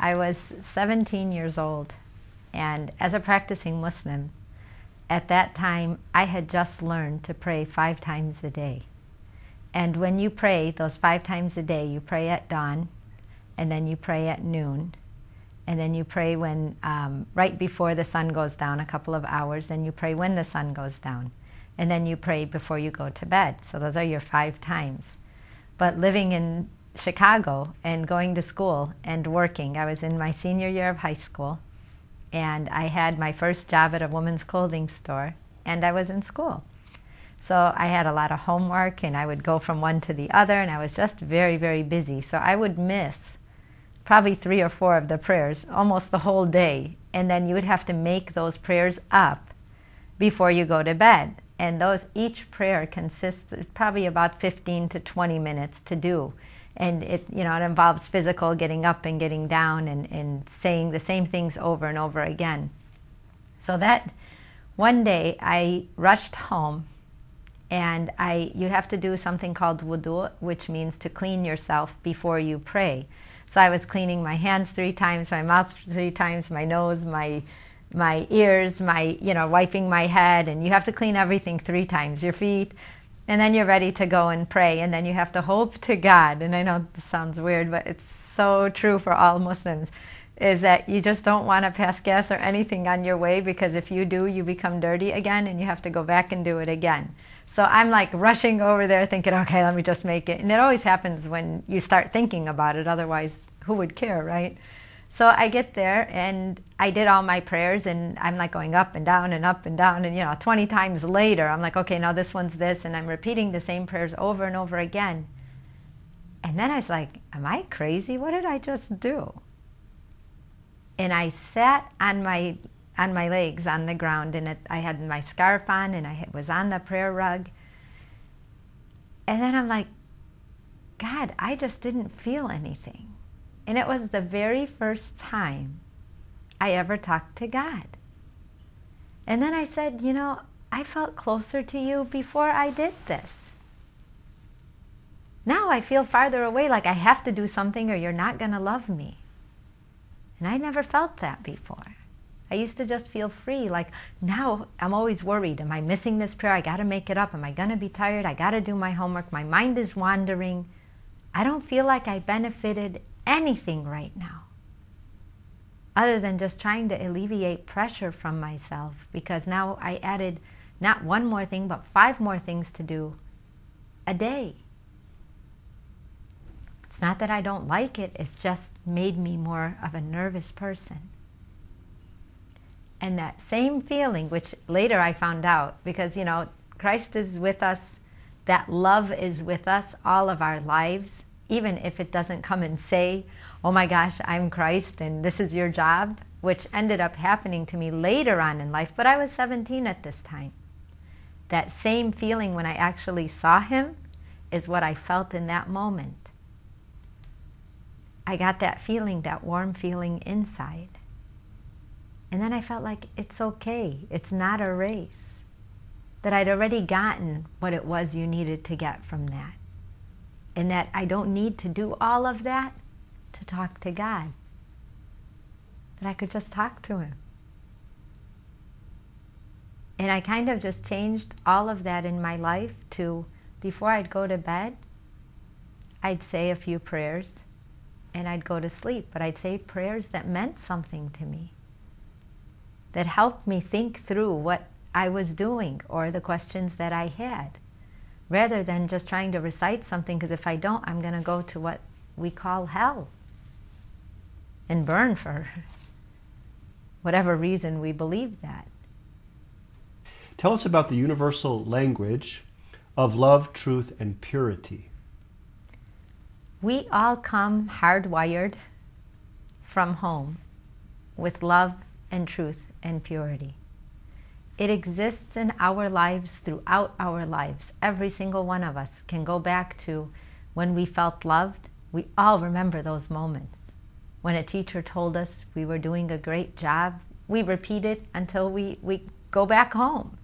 I was 17 years old, and as a practicing Muslim, at that time I had just learned to pray 5 times a day. And when you pray those 5 times a day, you pray at dawn, and then you pray at noon, and then you pray when right before the sun goes down, a couple of hours, then you pray when the sun goes down, and then you pray before you go to bed. So those are your 5 times. But living in Chicago and going to school and working, I was in my senior year of high school, and I had my first job at a women's clothing store, and I was in school. So I had a lot of homework, and I would go from one to the other, and I was just very, very busy. So I would miss probably 3 or 4 of the prayers almost the whole day, and then you would have to make those prayers up before you go to bed. And each prayer consists of probably about 15 to 20 minutes to do. And it involves physical, getting up and getting down, and saying the same things over and over again. So that one day I rushed home, and you have to do something called wudu, which means to clean yourself before you pray. So I was cleaning my hands 3 times, my mouth 3 times, my nose, my ears, wiping my head, and you have to clean everything 3 times, your feet, and then you're ready to go and pray, and then you have to hope to God. And I know this sounds weird, but it's so true for all Muslims, is that you just don't want to pass gas or anything on your way, because if you do, you become dirty again, and you have to go back and do it again. So I'm like rushing over there thinking, okay, let me just make it. And it always happens when you start thinking about it, otherwise who would care, right? So I get there, and I did all my prayers, and I'm like going up and down and up and down, and 20 times later, I'm like, okay, now this one's this, and I'm repeating the same prayers over and over again. And then I was like, am I crazy? What did I just do? And I sat on my legs on the ground, and I had my scarf on, and I was on the prayer rug. And then I'm like, God, I just didn't feel anything. And it was the very first time I ever talked to God. And then I said, I felt closer to you before I did this. Now I feel farther away, like I have to do something or you're not going to love me. And I never felt that before. I used to just feel free, like now I'm always worried. Am I missing this prayer? I got to make it up. Am I going to be tired? I got to do my homework. My mind is wandering. I don't feel like I benefited anything right now, other than just trying to alleviate pressure from myself, because now I added not 1 more thing, but 5 more things to do a day. It's not that I don't like it, it's just made me more of a nervous person. And that same feeling, which later I found out, because Christ is with us, that love is with us all of our lives, even if it doesn't come and say, oh my gosh, I'm Christ and this is your job, which ended up happening to me later on in life, but I was 17 at this time. That same feeling when I actually saw him is what I felt in that moment. I got that feeling, that warm feeling inside. And then I felt like it's okay, it's not a race. That I'd already gotten what it was you needed to get from that. And that I don't need to do all of that to talk to God. That I could just talk to him. And I kind of just changed all of that in my life to, before I'd go to bed, I'd say a few prayers and I'd go to sleep. But I'd say prayers that meant something to me, that helped me think through what I was doing or the questions that I had, rather than just trying to recite something, because if I don't, I'm going to go to what we call hell and burn for whatever reason we believe that. Tell us about the universal language of love, truth, and purity. We all come hardwired from home with love and truth and purity. It exists in our lives, throughout our lives. Every single one of us can go back to when we felt loved. We all remember those moments. When a teacher told us we were doing a great job, we repeat it until we go back home.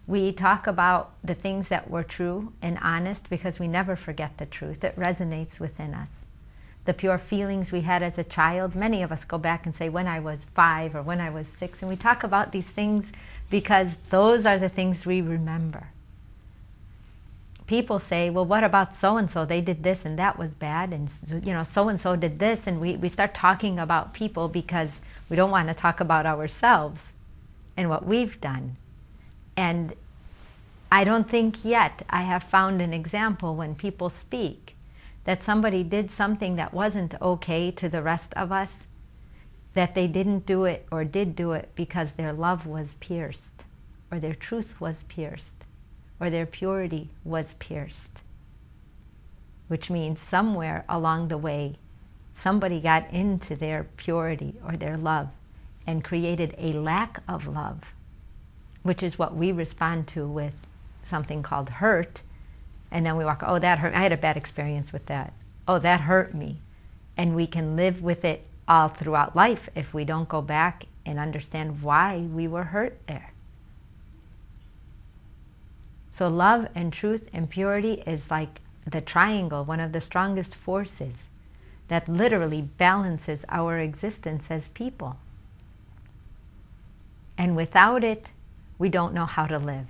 We talk about the things that were true and honest, because we never forget the truth. It resonates within us. the pure feelings we had as a child. Many of us go back and say, when I was 5 or when I was 6, and we talk about these things because those are the things we remember. People say, well, what about so-and-so? They did this and that was bad, and so-and-so did this, and we start talking about people because we don't want to talk about ourselves and what we've done. And I don't think yet I have found an example when people speak that somebody did something that wasn't okay to the rest of us, that they didn't do it or did do it because their love was pierced, or their truth was pierced, or their purity was pierced. Which means somewhere along the way, somebody got into their purity or their love and created a lack of love, which is what we respond to with something called hurt. And then we walk, oh, that hurt. I had a bad experience with that. Oh, that hurt me. And we can live with it all throughout life if we don't go back and understand why we were hurt there. So love and truth and purity is like the triangle, one of the strongest forces that literally balances our existence as people. And without it, we don't know how to live.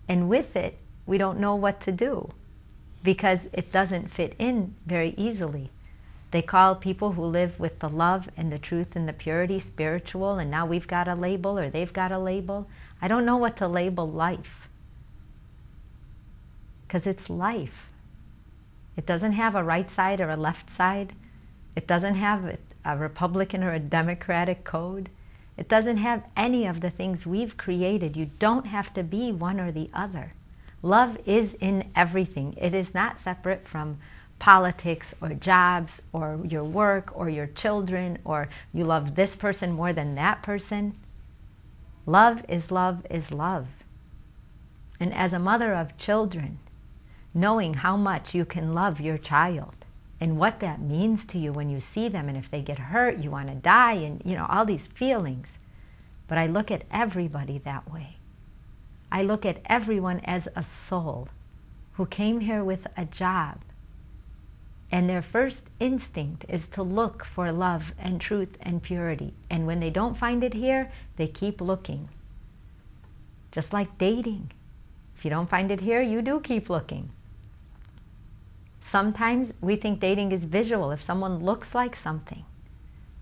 And with it, we don't know what to do because it doesn't fit in very easily. They call people who live with the love and the truth and the purity spiritual, and now we've got a label or they've got a label. I don't know what to label life because it's life. It doesn't have a right side or a left side. It doesn't have a Republican or a Democratic code. It doesn't have any of the things we've created. You don't have to be one or the other. Love is in everything. It is not separate from politics or jobs or your work or your children, or you love this person more than that person. Love is love is love. And as a mother of children, knowing how much you can love your child and what that means to you when you see them, and if they get hurt, you want to die, and all these feelings. But I look at everybody that way. I look at everyone as a soul who came here with a job. And their first instinct is to look for love and truth and purity. And when they don't find it here, they keep looking. Just like dating. If you don't find it here, you do keep looking. Sometimes we think dating is visual, if someone looks like something.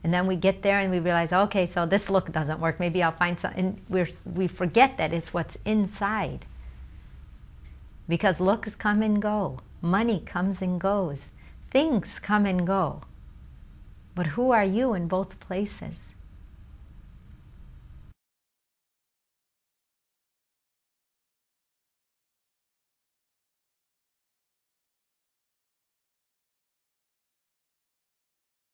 And then we get there and we realize, okay, so this look doesn't work. Maybe I'll find something. And we forget that it's what's inside. Because looks come and go. Money comes and goes. Things come and go. But who are you in both places?